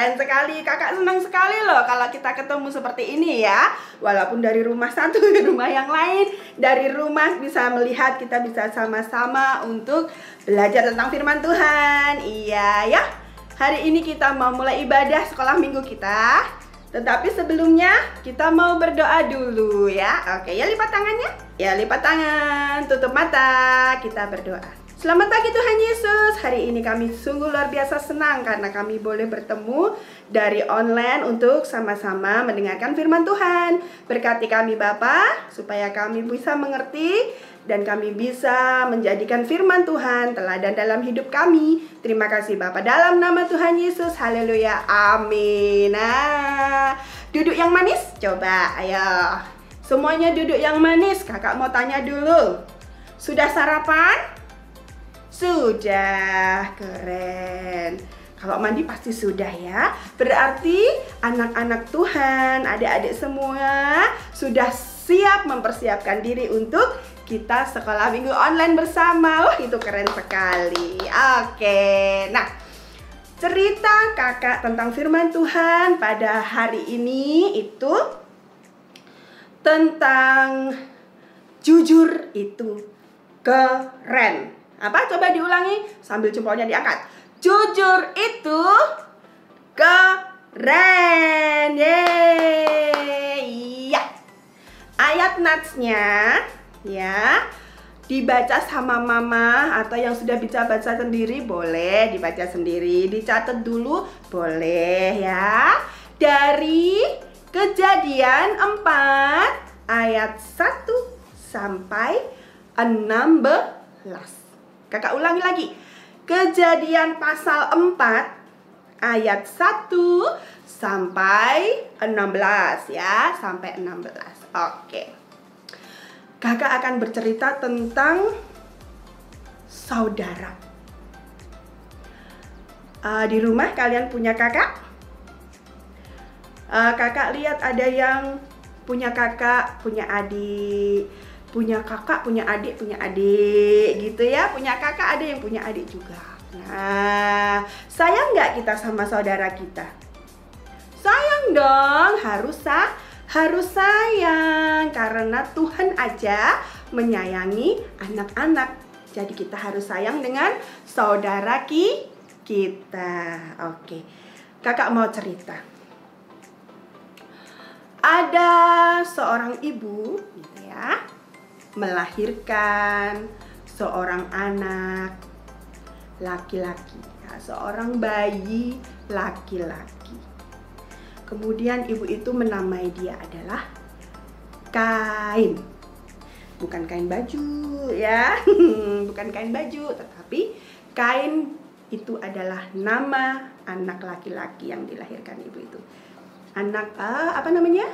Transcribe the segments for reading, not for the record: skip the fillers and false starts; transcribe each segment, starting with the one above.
keren sekali. Kakak senang sekali loh kalau kita ketemu seperti ini ya. Walaupun dari rumah satu ke rumah yang lain, dari rumah bisa melihat, kita bisa sama-sama untuk belajar tentang firman Tuhan. Iya ya. Hari ini kita mau mulai ibadah sekolah minggu kita. Tetapi sebelumnya kita mau berdoa dulu ya. Oke, ya lipat tangannya. Ya lipat tangan, tutup mata, kita berdoa. Selamat pagi Tuhan Yesus. Hari ini kami sungguh luar biasa senang karena kami boleh bertemu dari online untuk sama-sama mendengarkan firman Tuhan. Berkati kami Bapa, supaya kami bisa mengerti dan kami bisa menjadikan firman Tuhan teladan dalam hidup kami. Terima kasih Bapa, dalam nama Tuhan Yesus. Haleluya, amin. Nah, duduk yang manis, coba ayo. Semuanya duduk yang manis. Kakak mau tanya dulu, sudah sarapan? Sudah, keren. Kalau mandi pasti sudah ya. Berarti anak-anak Tuhan, adik-adik semua sudah siap mempersiapkan diri untuk kita sekolah minggu online bersama. Wah, itu keren sekali. Oke, nah cerita kakak tentang firman Tuhan pada hari ini itu tentang jujur itu keren. Apa? Coba diulangi sambil jempolnya diangkat. Jujur itu keren. Yeay. Ya. Ayat natsnya ya dibaca sama mama atau yang sudah bisa baca sendiri boleh dibaca sendiri, dicatat dulu boleh ya. Dari Kejadian 4 ayat 1 sampai 16. Kakak ulangi lagi. Kejadian pasal 4 ayat 1 sampai 16 ya, sampai 16. Oke. Kakak akan bercerita tentang saudara. Di rumah kalian punya kakak? Kakak lihat ada yang punya kakak, punya adik, punya kakak, punya adik gitu ya. Punya kakak ada yang punya adik juga. Nah, sayang nggak kita sama saudara kita? Sayang dong, harus sayang. Karena Tuhan aja menyayangi anak-anak. Jadi kita harus sayang dengan saudara kita. Oke, kakak mau cerita. Ada seorang ibu gitu ya, melahirkan seorang anak laki-laki ya, seorang bayi laki-laki. Kemudian ibu itu menamai dia adalah Kain. Bukan kain baju ya. Bukan kain baju, tetapi Kain itu adalah nama anak laki-laki yang dilahirkan ibu itu. Anak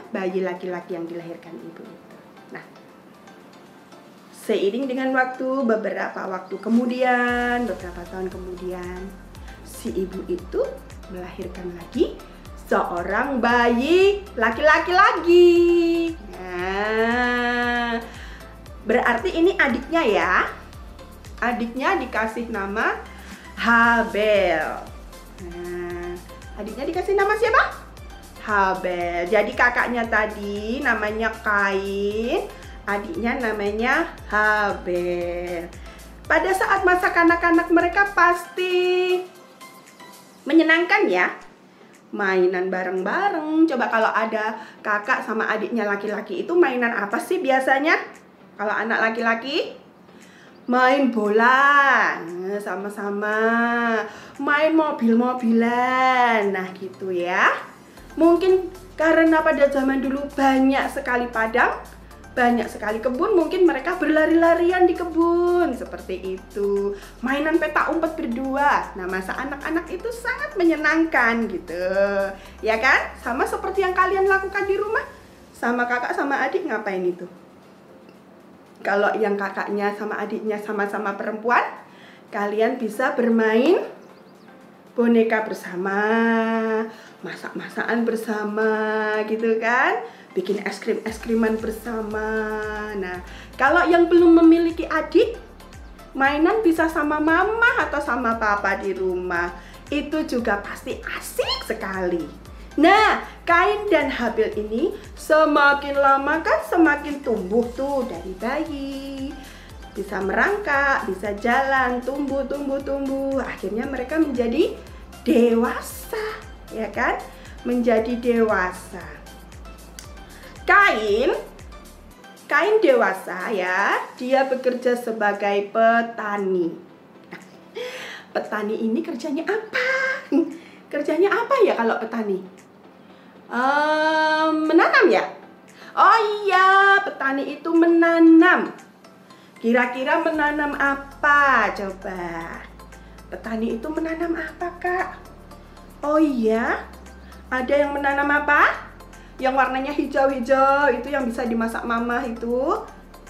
bayi laki-laki yang dilahirkan ibu itu. Nah, seiring dengan waktu, beberapa tahun kemudian, si ibu itu melahirkan lagi seorang bayi laki-laki lagi. Nah, berarti ini adiknya ya. Adiknya dikasih nama Habel. Nah, adiknya dikasih nama siapa? Habel. Jadi kakaknya tadi namanya Kain, adiknya namanya Habel. Pada saat masa kanak-kanak mereka pasti menyenangkan ya. Mainan bareng-bareng. Coba kalau ada kakak sama adiknya laki-laki itu mainan apa sih biasanya? Kalau anak laki-laki main bola sama-sama, main mobil-mobilan. Nah gitu ya. Mungkin karena pada zaman dulu banyak sekali padang, banyak sekali kebun, mungkin mereka berlari-larian di kebun seperti itu. Mainan petak umpet berdua. Nah, masa anak-anak itu sangat menyenangkan gitu. Ya kan? Sama seperti yang kalian lakukan di rumah. Sama kakak sama adik ngapain itu? Kalau yang kakaknya sama adiknya sama-sama perempuan, kalian bisa bermain boneka bersama, masak-masakan bersama gitu kan, bikin es-kriman bersama. Nah, kalau yang belum memiliki adik, mainan bisa sama mama atau sama papa di rumah. itu juga pasti asik sekali. Nah, Kain dan Habil ini semakin lama kan semakin tumbuh tuh dari bayi. Bisa merangkak, bisa jalan, tumbuh. Akhirnya mereka menjadi dewasa, ya kan? Menjadi dewasa. Kain dewasa ya, dia bekerja sebagai petani. Petani ini kerjanya apa? Kerjanya apa ya kalau petani? Menanam ya? Oh iya, petani itu menanam. Kira-kira menanam apa coba? Petani itu menanam apa, Kak? Oh iya, ada yang menanam apa? Yang warnanya hijau-hijau, itu yang bisa dimasak mama itu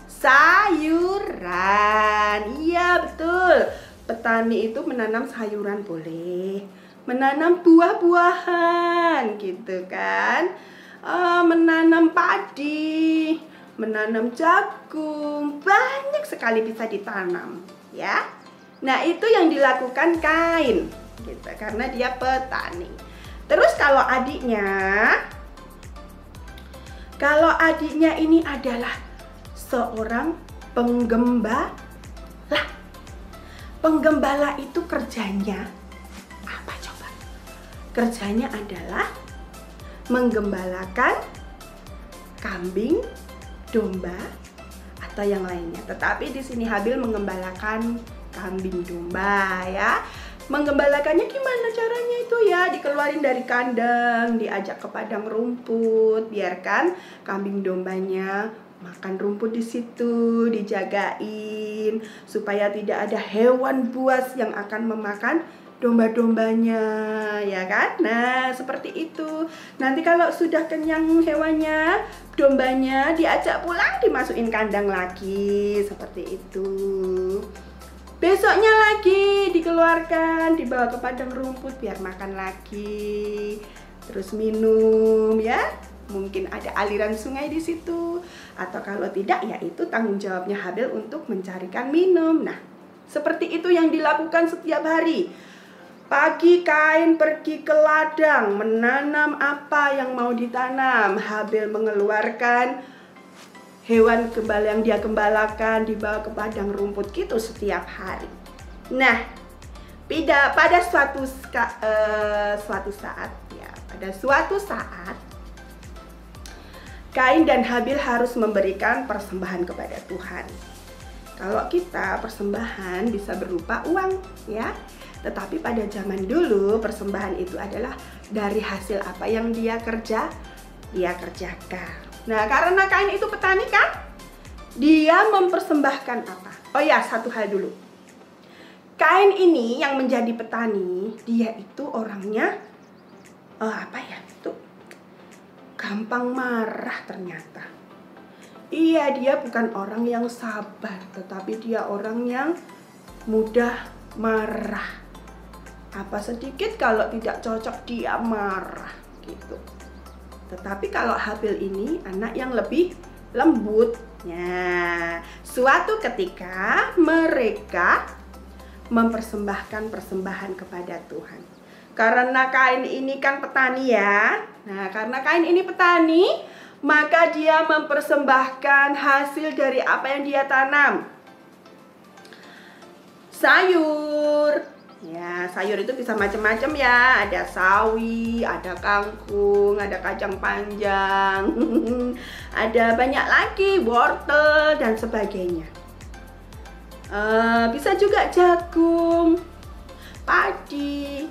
sayuran. Iya betul, petani itu menanam sayuran boleh, menanam buah-buahan gitu kan, menanam padi, menanam jagung, banyak sekali bisa ditanam ya. Nah itu yang dilakukan Kain gitu, karena dia petani. Terus kalau adiknya ini adalah seorang penggembala. Penggembala itu kerjanya apa coba? Kerjanya adalah menggembalakan kambing, domba, atau yang lainnya. Tetapi di sini Habil menggembalakan kambing domba ya. Menggembalakannya gimana caranya itu ya? Dikeluarin dari kandang, diajak ke padang rumput, biarkan kambing dombanya makan rumput di situ, dijagain supaya tidak ada hewan buas yang akan memakan domba-dombanya, ya kan? Nah, seperti itu. Nanti kalau sudah kenyang hewannya, dombanya diajak pulang, dimasukin kandang lagi, seperti itu. Besoknya lagi dikeluarkan, dibawa ke padang rumput biar makan lagi, terus minum ya. Mungkin ada aliran sungai di situ, atau kalau tidak ya itu tanggung jawabnya Habil untuk mencarikan minum. Nah, seperti itu yang dilakukan setiap hari. Pagi Kain pergi ke ladang menanam apa yang mau ditanam. Habil mengeluarkan hewan gembala yang dia gembalakan, dibawa ke padang rumput gitu setiap hari. Nah, pada suatu saat Kain dan Habil harus memberikan persembahan kepada Tuhan. Kalau kita persembahan bisa berupa uang ya, tetapi pada zaman dulu persembahan itu adalah dari hasil apa yang dia kerjakan. Nah, karena Kain itu petani kan, dia mempersembahkan apa? Oh ya, satu hal dulu. Kain ini yang menjadi petani, dia itu orangnya gampang marah ternyata. Iya, dia bukan orang yang sabar, tetapi dia orang yang mudah marah. Apa sedikit kalau tidak cocok dia marah gitu. Tetapi kalau Habil ini anak yang lebih lembut. Nah, suatu ketika mereka mempersembahkan persembahan kepada Tuhan. Karena Kain ini kan petani ya. Nah, karena Kain ini petani, maka dia mempersembahkan hasil dari apa yang dia tanam. Sayur. Ya, sayur itu bisa macam-macam ya. Ada sawi, ada kangkung, ada kacang panjang, ada banyak lagi, wortel dan sebagainya. Bisa juga jagung, padi.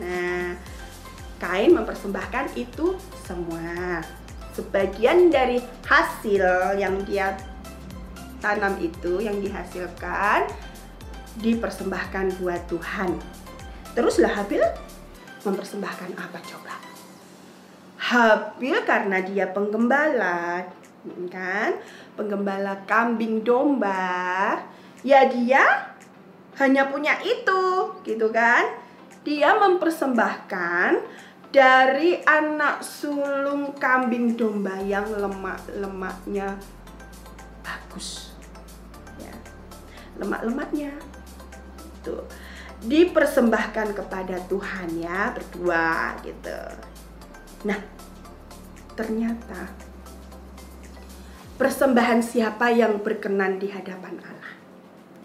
Nah, Kain mempersembahkan itu semua. Sebagian dari hasil yang dia tanam itu, yang dihasilkan, dipersembahkan buat Tuhan. Teruslah Habil mempersembahkan apa coba? Habil karena dia penggembala, kan? Penggembala kambing domba, ya dia hanya punya itu, gitu kan? Dia mempersembahkan dari anak sulung kambing domba yang lemak-lemaknya bagus. Ya. Lemak-lemaknya. dipersembahkan kepada Tuhan ya, berdua gitu. Nah, ternyata persembahan siapa yang berkenan di hadapan Allah?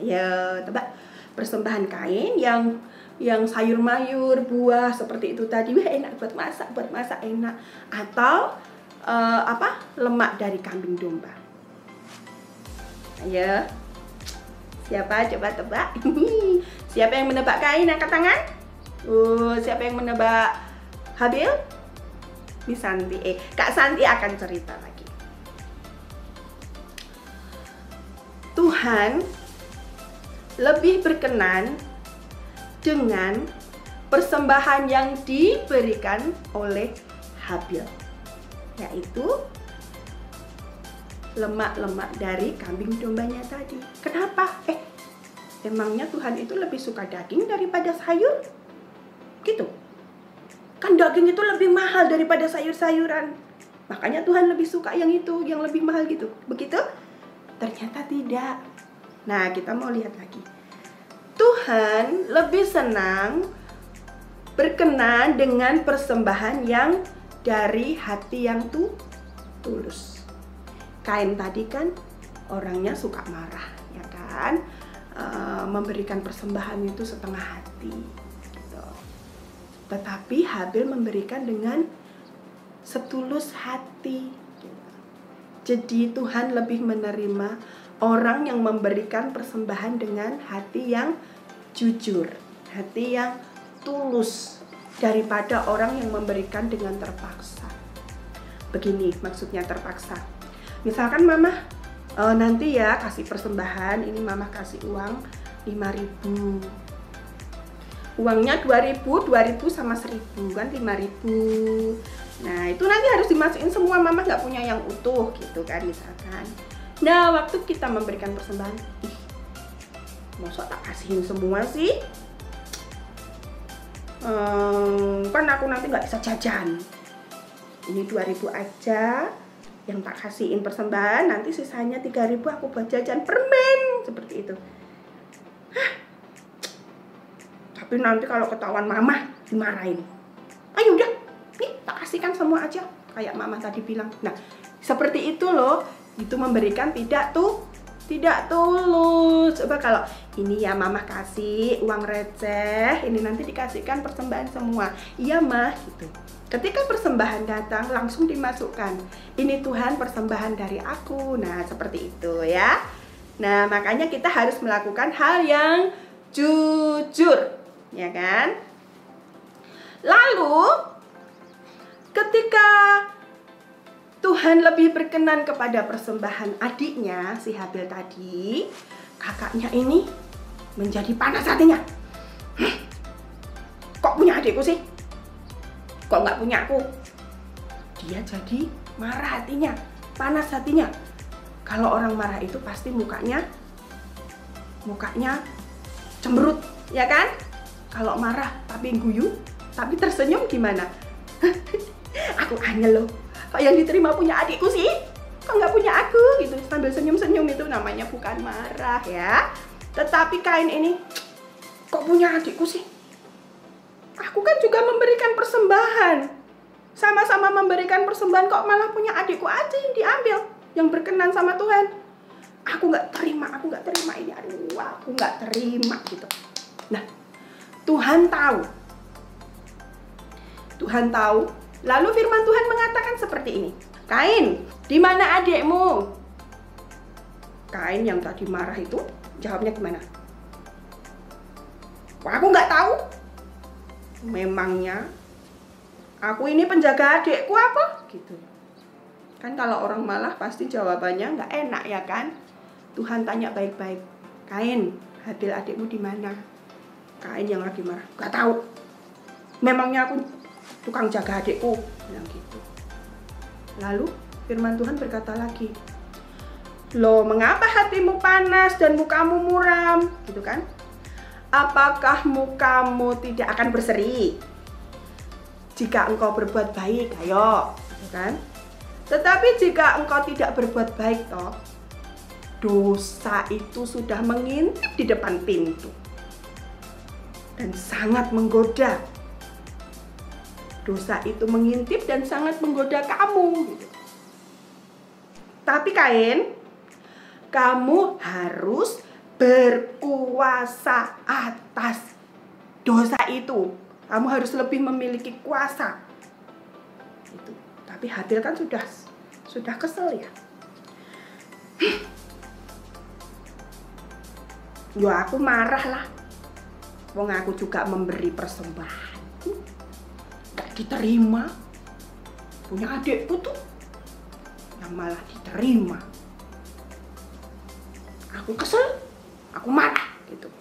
Ya, tebak. Persembahan Kain yang sayur mayur, buah seperti itu tadi, wah enak buat masak enak. Atau lemak dari kambing domba. Ayo, siapa coba tebak? Siapa yang menebak Kain, angkat tangan? Siapa yang menebak Habil? Miss Santi, Kak Santi akan cerita lagi. Tuhan lebih berkenan dengan persembahan yang diberikan oleh Habil, yaitu lemak-lemak dari kambing dombanya tadi. Kenapa? Emangnya Tuhan itu lebih suka daging daripada sayur? Gitu. Kan daging itu lebih mahal daripada sayur-sayuran. Makanya Tuhan lebih suka yang itu, yang lebih mahal gitu. Begitu? Ternyata tidak. Nah, kita mau lihat lagi. Tuhan lebih senang berkenan dengan persembahan yang dari hati yang tulus. Kain tadi kan orangnya suka marah, ya kan? Memberikan persembahan itu setengah hati gitu. Tetapi Habil memberikan dengan setulus hati gitu. Jadi Tuhan lebih menerima orang yang memberikan persembahan dengan hati yang jujur, hati yang tulus, daripada orang yang memberikan dengan terpaksa. Begini maksudnya terpaksa. Misalkan mama nanti ya kasih persembahan, ini mama kasih uang 5.000. Uangnya 2.000 sama 1.000 kan 5.000. Nah itu nanti harus dimasukin semua, mama nggak punya yang utuh gitu kan misalkan. Nah waktu kita memberikan persembahan, masa tak kasihin semua sih? Kan aku nanti nggak bisa jajan. Ini 2.000 aja yang tak kasihin persembahan, nanti sisanya 3.000 aku buat jajan permen, seperti itu. Tapi nanti kalau ketahuan mama dimarahin. Ayo udah, nih tak kasihkan semua aja, kayak mama tadi bilang. Nah seperti itu loh, itu memberikan tidak tulus. Coba kalau ini ya mama kasih uang receh, ini nanti dikasihkan persembahan semua. Iya mah gitu. Ketika persembahan datang langsung dimasukkan. Ini Tuhan persembahan dari aku. Nah seperti itu ya. Nah makanya kita harus melakukan hal yang jujur, ya kan? Lalu ketika Tuhan lebih berkenan kepada persembahan adiknya, si Habil tadi, kakaknya ini menjadi panas hatinya. Kok punya adikku sih? Kok nggak punya aku? Dia jadi marah hatinya, panas hatinya. Kalau orang marah itu pasti mukanya cemberut, ya kan? Kalau marah tapi guyu, tapi tersenyum gimana? Aku angel loh. Kok yang diterima punya adikku sih? Kok nggak punya aku gitu? Sambil senyum-senyum itu namanya bukan marah ya. Tetapi Kain ini, kok punya adikku sih? Aku kan juga memberikan persembahan. Sama-sama memberikan persembahan, kok malah punya adikku aja yang diambil, yang berkenan sama Tuhan. Aku nggak terima ini. Aduh, aku nggak terima gitu. Nah, Tuhan tahu. Lalu firman Tuhan mengatakan seperti ini. Kain, di mana adikmu? Kain yang tadi marah itu jawabnya gimana? Wah, aku nggak tahu. Memangnya aku ini penjaga adikku apa? Gitu. Kan kalau orang malah pasti jawabannya nggak enak ya kan? Tuhan tanya baik-baik. Kain, Habil adikmu di mana? Kain yang lagi marah, nggak tahu. Memangnya aku tukang jaga adikku? Bilang gitu. Lalu firman Tuhan berkata lagi, loh mengapa hatimu panas dan mukamu muram? Gitu kan? Apakah mukamu tidak akan berseri jika engkau berbuat baik? Ayo, gitu kan? Tetapi jika engkau tidak berbuat baik, toh dosa itu sudah mengintip di depan pintu. dan sangat menggoda. Dosa itu mengintip dan sangat menggoda kamu gitu. Tapi Kain, kamu harus berkuasa atas dosa itu. Kamu harus lebih memiliki kuasa. Itu. Tapi Habil kan sudah kesel ya. Ya aku marah lah. Wong aku juga memberi persembahan. Gak diterima. Punya adikku tuh yang malah diterima. Aku kesel, aku marah gitu.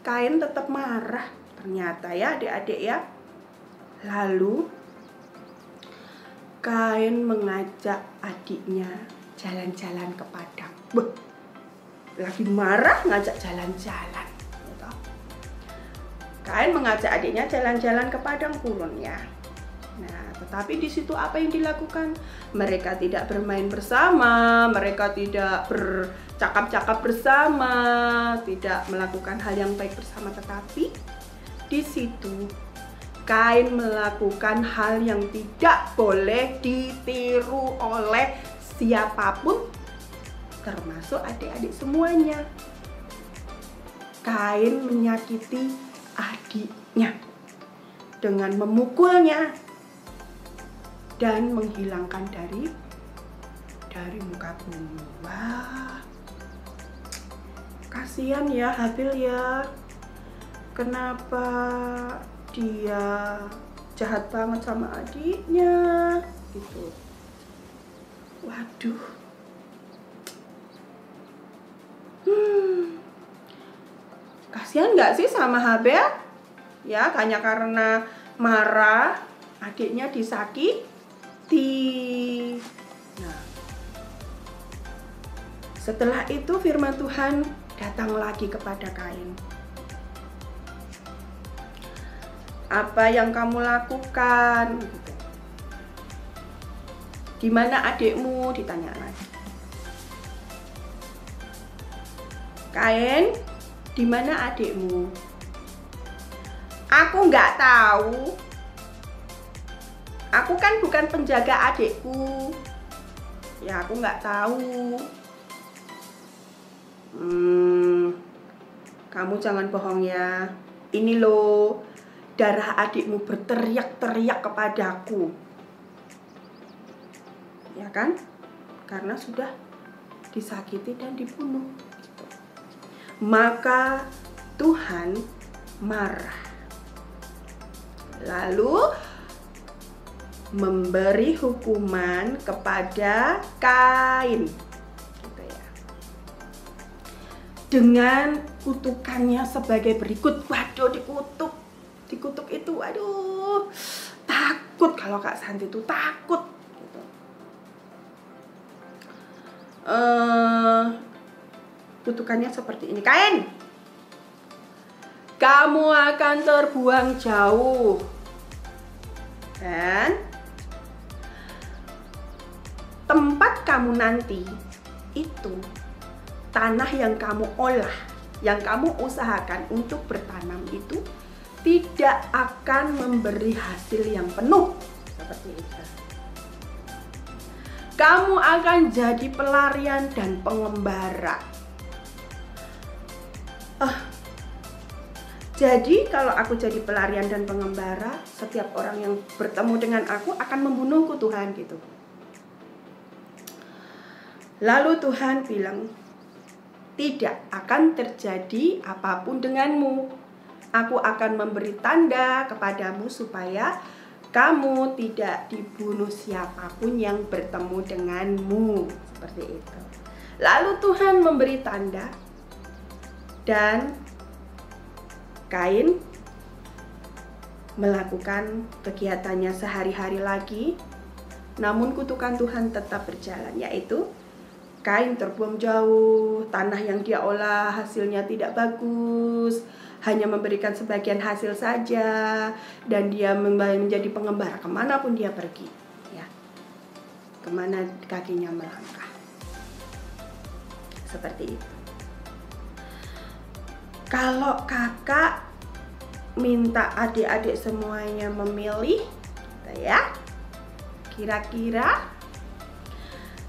Kain tetap marah. Ternyata ya adik-adik ya. Lalu Kain mengajak adiknya jalan-jalan ke padang. Lagi marah ngajak jalan-jalan gitu. Kain mengajak adiknya jalan-jalan ke padang gurun ya. Nah, tetapi di situ apa yang dilakukan? Mereka tidak bermain bersama, mereka tidak bercakap-cakap bersama, tidak melakukan hal yang baik bersama, tetapi di situ Kain melakukan hal yang tidak boleh ditiru oleh siapapun, termasuk adik-adik semuanya. Kain menyakiti adiknya dengan memukulnya dan menghilangkan dari muka bumi. Wah, kasihan ya Habil ya. Kenapa dia jahat banget sama adiknya gitu. Waduh. Kasihan nggak sih sama Habil? Ya, hanya karena marah adiknya disakiti. Nah, setelah itu firman Tuhan datang lagi kepada Kain. Apa yang kamu lakukan? Di mana adikmu? Ditanya lagi. Kain, di mana adikmu? Aku nggak tahu. Aku kan bukan penjaga adikku. Ya, aku nggak tahu. Kamu jangan bohong ya. Ini loh, darah adikmu berteriak-teriak kepadaku. Ya kan? Karena sudah disakiti dan dibunuh. Maka Tuhan marah. Lalu memberi hukuman kepada Kain. Gitu ya. Dengan kutukannya sebagai berikut. Waduh, dikutuk itu, aduh, takut kalau Kak Santi itu takut gitu. Kutukannya seperti ini. Kain, kamu akan terbuang jauh dan tempat kamu nanti itu tanah yang kamu olah, yang kamu usahakan untuk bertanam itu tidak akan memberi hasil yang penuh seperti itu. Kamu akan jadi pelarian dan pengembara. Jadi kalau aku jadi pelarian dan pengembara, setiap orang yang bertemu dengan aku akan membunuhku Tuhan gitu. Lalu Tuhan bilang, tidak akan terjadi apapun denganmu. Aku akan memberi tanda kepadamu supaya kamu tidak dibunuh siapapun yang bertemu denganmu. Seperti itu. Lalu Tuhan memberi tanda dan Kain melakukan kegiatannya sehari-hari lagi. Namun kutukan Tuhan tetap berjalan, yaitu Kain terbuang jauh, tanah yang dia olah hasilnya tidak bagus, hanya memberikan sebagian hasil saja, dan dia menjadi pengembara kemanapun dia pergi, ya, kemana kakinya melangkah. Seperti itu. Kalau kakak minta adik-adik semuanya memilih, ya, kira-kira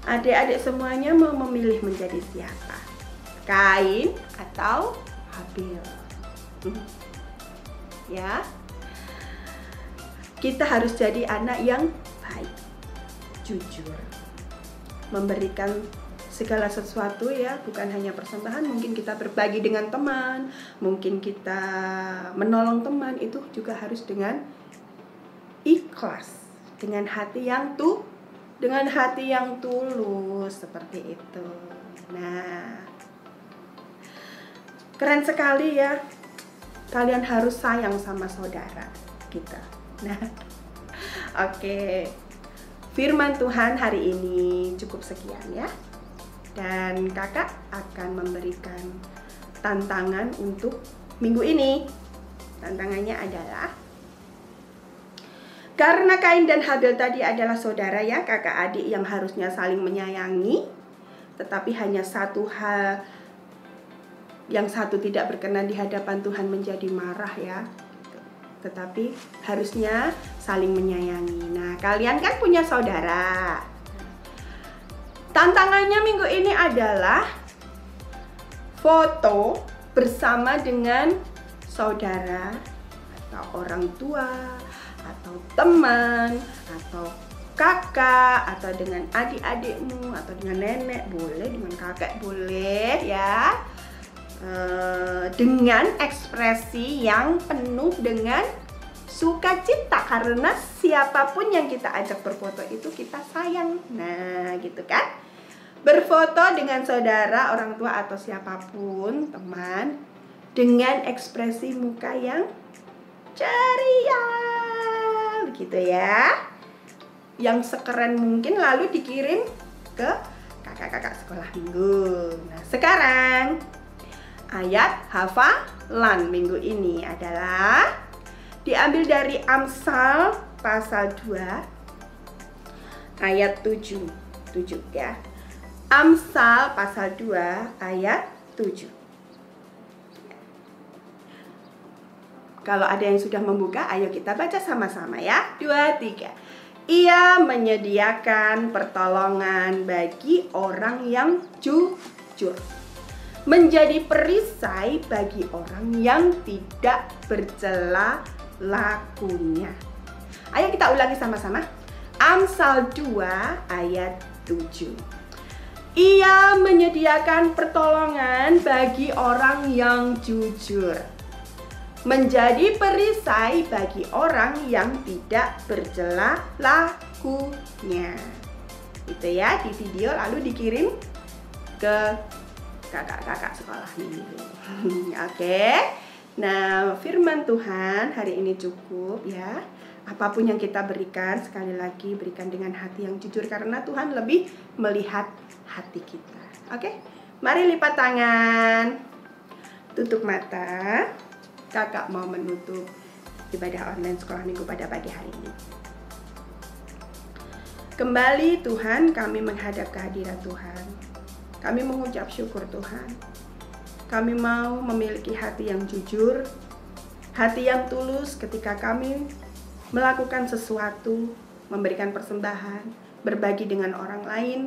adik-adik semuanya mau memilih menjadi siapa? Kain atau Habil? Ya, kita harus jadi anak yang baik, jujur, memberikan segala sesuatu, ya, bukan hanya persembahan. Mungkin kita berbagi dengan teman, mungkin kita menolong teman, itu juga harus dengan ikhlas, dengan hati yang tulus, seperti itu. Nah, keren sekali ya. Kalian harus sayang sama saudara kita. Nah, oke. Firman Tuhan hari ini cukup sekian ya. Dan kakak akan memberikan tantangan untuk minggu ini. Tantangannya adalah, karena Kain dan Habil tadi adalah saudara, ya, kakak adik yang harusnya saling menyayangi, tetapi hanya satu hal, yang satu tidak berkenan di hadapan Tuhan menjadi marah, ya. Tetapi harusnya saling menyayangi. Nah, kalian kan punya saudara. Tantangannya minggu ini adalah foto bersama dengan saudara atau orang tua atau teman atau kakak atau dengan adik-adikmu atau dengan nenek boleh, dengan kakek boleh, ya, dengan ekspresi yang penuh dengan sukacita, karena siapapun yang kita ajak berfoto itu kita sayang. Nah, gitu kan? Berfoto dengan saudara, orang tua atau siapapun, teman, dengan ekspresi muka yang ceria, begitu ya, yang sekeren mungkin, lalu dikirim ke kakak-kakak sekolah minggu. Nah, sekarang ayat hafalan minggu ini adalah diambil dari Amsal pasal 2 ayat 7 ya. Amsal pasal 2 ayat 7. Kalau ada yang sudah membuka, ayo kita baca sama-sama ya. 2, 3. Ia menyediakan pertolongan bagi orang yang jujur, menjadi perisai bagi orang yang tidak bercela lakunya. Ayo kita ulangi sama-sama. Amsal 2 ayat 7. Ia menyediakan pertolongan bagi orang yang jujur, menjadi perisai bagi orang yang tidak bercela lakunya. Itu ya, di video lalu dikirim ke kakak-kakak sekolah minggu. Oke. Nah, firman Tuhan hari ini cukup ya. Apapun yang kita berikan, sekali lagi berikan dengan hati yang jujur, karena Tuhan lebih melihat hati kita. Oke, mari lipat tangan, tutup mata. Kakak mau menutup ibadah online sekolah minggu pada pagi hari ini. Kembali Tuhan, kami menghadap kehadiran Tuhan. Kami mengucap syukur Tuhan. Kami mau memiliki hati yang jujur, hati yang tulus ketika kami melakukan sesuatu, memberikan persembahan, berbagi dengan orang lain.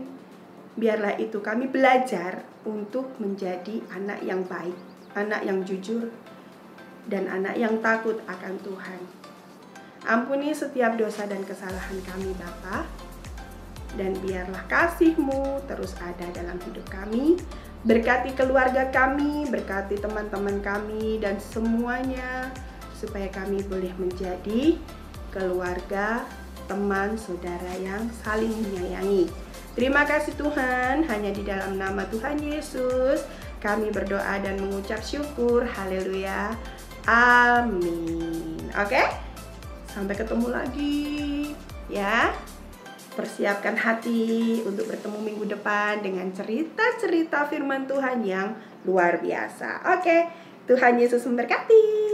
Biarlah itu kami belajar untuk menjadi anak yang baik, anak yang jujur, dan anak yang takut akan Tuhan. Ampuni setiap dosa dan kesalahan kami Bapa, dan biarlah kasih-Mu terus ada dalam hidup kami. Berkati keluarga kami, berkati teman-teman kami dan semuanya, supaya kami boleh menjadi keluarga, teman, saudara yang saling menyayangi. Terima kasih Tuhan, hanya di dalam nama Tuhan Yesus kami berdoa dan mengucap syukur. Haleluya. Amin. Oke? Sampai ketemu lagi ya. Persiapkan hati untuk bertemu minggu depan dengan cerita-cerita firman Tuhan yang luar biasa. Oke, Tuhan Yesus memberkati.